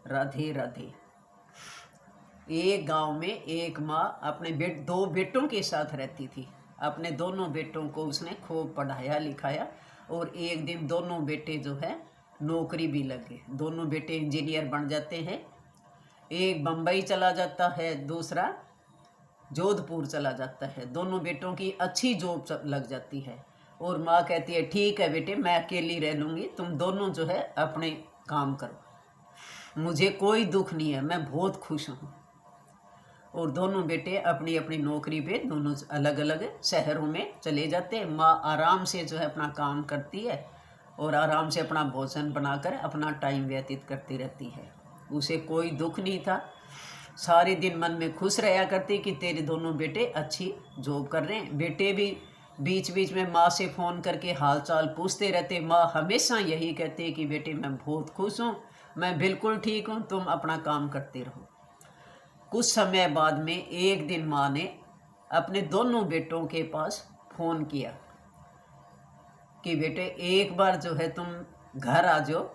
राधे राधे। एक गांव में एक माँ अपने दो बेटों के साथ रहती थी। अपने दोनों बेटों को उसने खूब पढ़ाया लिखाया और एक दिन दोनों बेटे जो है नौकरी भी लगे। दोनों बेटे इंजीनियर बन जाते हैं। एक बम्बई चला जाता है, दूसरा जोधपुर चला जाता है। दोनों बेटों की अच्छी जॉब लग जाती है और माँ कहती है ठीक है बेटे, मैं अकेली रह लूँगी, तुम दोनों जो है अपने काम करो, मुझे कोई दुख नहीं है, मैं बहुत खुश हूँ। और दोनों बेटे अपनी अपनी नौकरी पे दोनों अलग अलग शहरों में चले जाते हैं। माँ आराम से जो है अपना काम करती है और आराम से अपना भोजन बनाकर अपना टाइम व्यतीत करती रहती है। उसे कोई दुख नहीं था। सारे दिन मन में खुश रहा करती कि तेरे दोनों बेटे अच्छी जॉब कर रहे हैं। बेटे भी बीच बीच में माँ से फ़ोन करके हाल चाल पूछते रहते। माँ हमेशा यही कहते कि बेटे मैं बहुत खुश हूँ, मैं बिल्कुल ठीक हूँ, तुम अपना काम करते रहो। कुछ समय बाद में एक दिन माँ ने अपने दोनों बेटों के पास फ़ोन किया कि बेटे एक बार जो है तुम घर आ जाओ,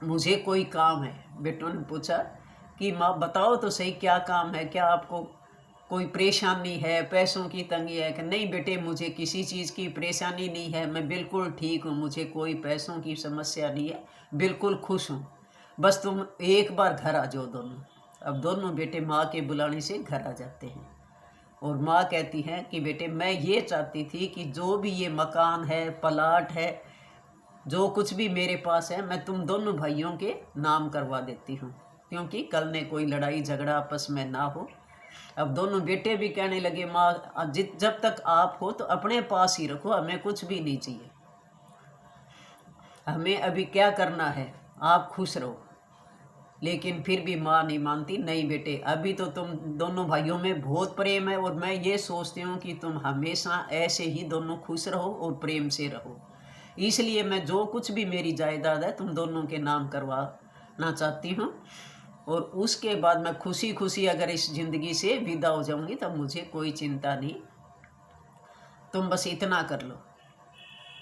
मुझे कोई काम है। बेटों ने पूछा कि माँ बताओ तो सही क्या काम है, क्या आपको कोई परेशानी है, पैसों की तंगी है? कि नहीं बेटे मुझे किसी चीज़ की परेशानी नहीं है, मैं बिल्कुल ठीक हूँ, मुझे कोई पैसों की समस्या नहीं है, बिल्कुल खुश हूँ, बस तुम एक बार घर आ जाओ दोनों। अब दोनों बेटे माँ के बुलाने से घर आ जाते हैं और माँ कहती है कि बेटे मैं ये चाहती थी कि जो भी ये मकान है, प्लाट है, जो कुछ भी मेरे पास है, मैं तुम दोनों भाइयों के नाम करवा देती हूँ, क्योंकि कल ने कोई लड़ाई झगड़ा आपस में ना हो। अब दोनों बेटे भी कहने लगे माँ जब तक आप हो तो अपने पास ही रखो, हमें कुछ भी नहीं चाहिए, हमें अभी क्या करना है, आप खुश रहो। लेकिन फिर भी माँ नहीं मानती। नहीं बेटे अभी तो तुम दोनों भाइयों में बहुत प्रेम है और मैं ये सोचती हूँ कि तुम हमेशा ऐसे ही दोनों खुश रहो और प्रेम से रहो, इसलिए मैं जो कुछ भी मेरी जायदाद है तुम दोनों के नाम करवाना चाहती हूँ और उसके बाद मैं खुशी खुशी अगर इस ज़िंदगी से विदा हो जाऊँगी तब मुझे कोई चिंता नहीं, तुम बस इतना कर लो।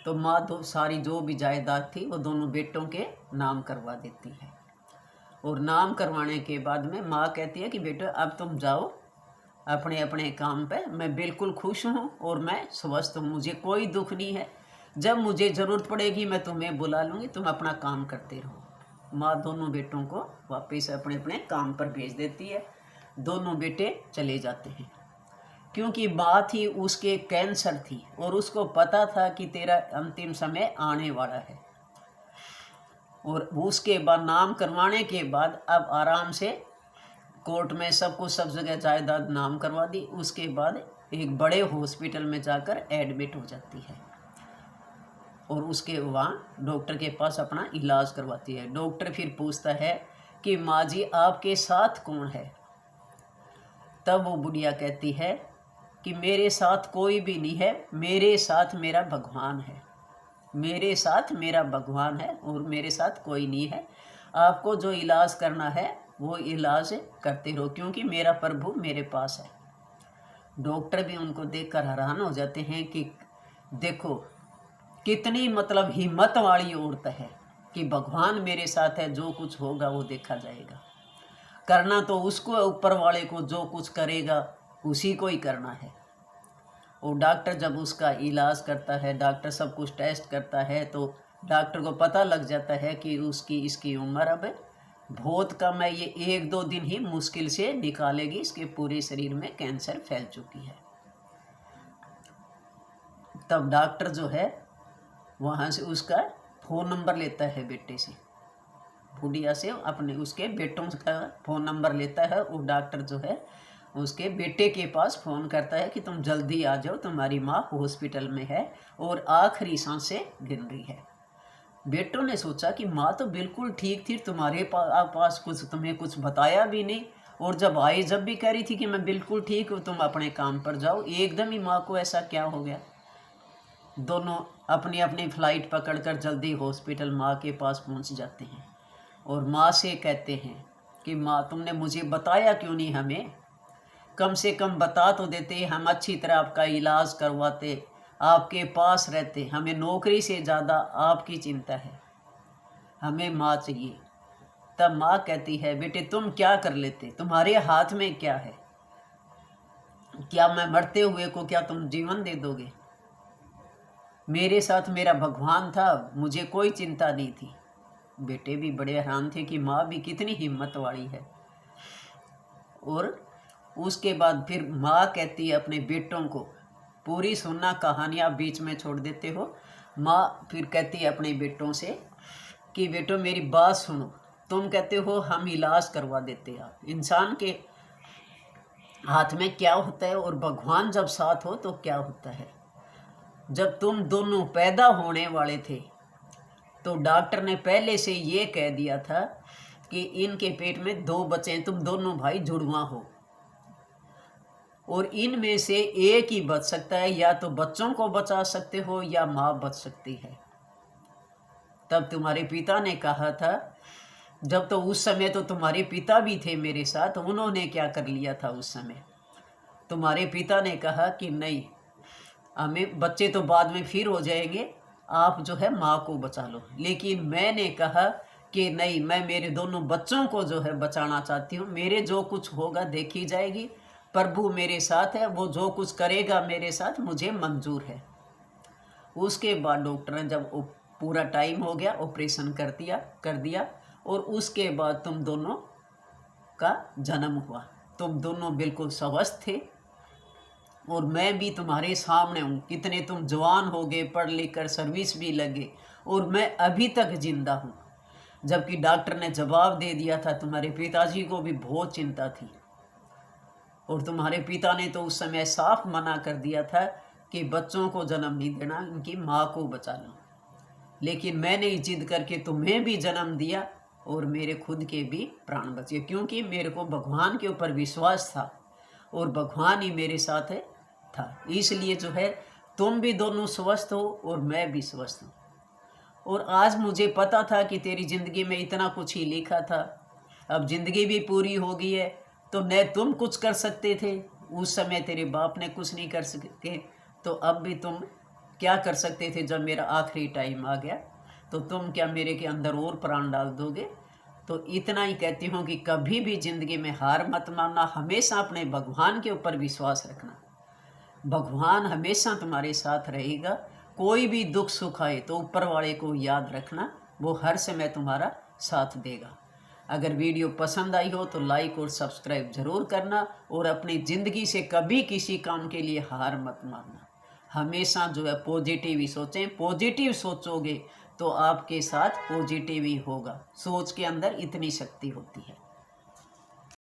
तो माँ तो सारी जो भी जायदाद थी वो दोनों बेटों के नाम करवा देती है और नाम करवाने के बाद में माँ कहती है कि बेटा अब तुम जाओ अपने अपने काम पे, मैं बिल्कुल खुश हूँ और मैं स्वस्थ हूँ, मुझे कोई दुख नहीं है, जब मुझे ज़रूरत पड़ेगी मैं तुम्हें बुला लूँगी, तुम अपना काम करते रहो। माँ दोनों बेटों को वापस अपने अपने काम पर भेज देती है। दोनों बेटे चले जाते हैं क्योंकि माँ थी उसके कैंसर थी और उसको पता था कि तेरा अंतिम समय आने वाला है। और उसके बाद नाम करवाने के बाद अब आराम से कोर्ट में सब कुछ सब जगह जायदाद नाम करवा दी। उसके बाद एक बड़े हॉस्पिटल में जाकर एडमिट हो जाती है और उसके वहाँ डॉक्टर के पास अपना इलाज करवाती है। डॉक्टर फिर पूछता है कि माँ जी आपके साथ कौन है? तब वो बुढ़िया कहती है कि मेरे साथ कोई भी नहीं है, मेरे साथ मेरा भगवान है, मेरे साथ मेरा भगवान है और मेरे साथ कोई नहीं है। आपको जो इलाज करना है वो इलाज करते रहो क्योंकि मेरा प्रभु मेरे पास है। डॉक्टर भी उनको देखकर हैरान हो जाते हैं कि देखो कितनी मतलब हिम्मत वाली औरत है कि भगवान मेरे साथ है, जो कुछ होगा वो देखा जाएगा, करना तो उसको, ऊपर वाले को जो कुछ करेगा उसी को ही करना है। और डॉक्टर जब उसका इलाज करता है, डॉक्टर सब कुछ टेस्ट करता है तो डॉक्टर को पता लग जाता है कि इसकी उम्र अब बहुत कम है, ये 1-2 दिन ही मुश्किल से निकालेगी, इसके पूरे शरीर में कैंसर फैल चुकी है। तब डॉक्टर जो है वहाँ से उसका फ़ोन नंबर लेता है बेटे से, बुढ़िया से अपने उसके बेटों का फ़ोन नंबर लेता है और डॉक्टर जो है उसके बेटे के पास फ़ोन करता है कि तुम जल्दी आ जाओ, तुम्हारी माँ हॉस्पिटल में है और आखिरी सांसें गिन रही है। बेटों ने सोचा कि माँ तो बिल्कुल ठीक थी, तुम्हारे पास कुछ, तुम्हें कुछ बताया भी नहीं, और जब आई जब भी कह रही थी कि मैं बिल्कुल ठीक हूँ, तुम अपने काम पर जाओ, एकदम ही माँ को ऐसा क्या हो गया? दोनों अपनी अपनी फ़्लाइट पकड़कर जल्दी हॉस्पिटल माँ के पास पहुँच जाते हैं और माँ से कहते हैं कि माँ तुमने मुझे बताया क्यों नहीं, हमें कम से कम बता तो देते, हम अच्छी तरह आपका इलाज करवाते, आपके पास रहते, हमें नौकरी से ज़्यादा आपकी चिंता है, हमें माँ चाहिए। तब माँ कहती है, बेटे तुम क्या कर लेते, तुम्हारे हाथ में क्या है, क्या मैं मरते हुए को क्या तुम जीवन दे दोगे? मेरे साथ मेरा भगवान था, मुझे कोई चिंता नहीं थी। बेटे भी बड़े हैरान थे कि माँ भी कितनी हिम्मत वाली है। और उसके बाद फिर माँ कहती है अपने बेटों को, पूरी सुनना, कहानियाँ बीच में छोड़ देते हो। माँ फिर कहती है अपने बेटों से कि बेटो मेरी बात सुनो, तुम कहते हो हम इलाज करवा देते हैं। इंसान के हाथ में क्या होता है और भगवान जब साथ हो तो क्या होता है। जब तुम दोनों पैदा होने वाले थे तो डॉक्टर ने पहले से ये कह दिया था कि इनके पेट में 2 बच्चे हैं, तुम दोनों भाई जुड़वा हो और इनमें से एक ही बच सकता है, या तो बच्चों को बचा सकते हो या माँ बच सकती है। तब तुम्हारे पिता ने कहा था, जब तो उस समय तो तुम्हारे पिता भी थे मेरे साथ, उन्होंने क्या कर लिया था उस समय, तुम्हारे पिता ने कहा कि नहीं, हमें बच्चे तो बाद में फिर हो जाएंगे, आप जो है माँ को बचा लो। लेकिन मैंने कहा कि नहीं, मैं मेरे दोनों बच्चों को जो है बचाना चाहती हूँ, मेरे जो कुछ होगा देखी जाएगी, प्रभु मेरे साथ है, वो जो कुछ करेगा मेरे साथ मुझे मंजूर है। उसके बाद डॉक्टर ने जब पूरा टाइम हो गया, ऑपरेशन कर दिया और उसके बाद तुम दोनों का जन्म हुआ। तुम दोनों बिल्कुल स्वस्थ थे और मैं भी तुम्हारे सामने हूँ, कितने तुम जवान हो गए, पढ़ लिख कर सर्विस भी लगे और मैं अभी तक जिंदा हूँ। जबकि डॉक्टर ने जवाब दे दिया था, तुम्हारे पिताजी को भी बहुत चिंता थी और तुम्हारे पिता ने तो उस समय साफ मना कर दिया था कि बच्चों को जन्म नहीं देना, इनकी माँ को बचा लो। लेकिन मैंने जिद करके तुम्हें भी जन्म दिया और मेरे खुद के भी प्राण बचे, क्योंकि मेरे को भगवान के ऊपर विश्वास था और भगवान ही मेरे साथ था। इसलिए जो है तुम भी दोनों स्वस्थ हो और मैं भी स्वस्थ हूँ। और आज मुझे पता था कि तेरी ज़िंदगी में इतना कुछ ही लिखा था, अब ज़िंदगी भी पूरी हो गई है, तो न तुम कुछ कर सकते थे, उस समय तेरे बाप ने कुछ नहीं कर सके, तो अब भी तुम क्या कर सकते थे। जब मेरा आखिरी टाइम आ गया तो तुम क्या मेरे के अंदर और प्राण डाल दोगे। तो इतना ही कहती हूँ कि कभी भी ज़िंदगी में हार मत मानना, हमेशा अपने भगवान के ऊपर विश्वास रखना, भगवान हमेशा तुम्हारे साथ रहेगा। कोई भी दुख सुख आए तो ऊपर वाले को याद रखना, वो हर समय तुम्हारा साथ देगा। अगर वीडियो पसंद आई हो तो लाइक और सब्सक्राइब ज़रूर करना और अपनी ज़िंदगी से कभी किसी काम के लिए हार मत मानना। हमेशा जो है पॉजिटिव ही सोचें, पॉजिटिव सोचोगे तो आपके साथ पॉजिटिव ही होगा। सोच के अंदर इतनी शक्ति होती है।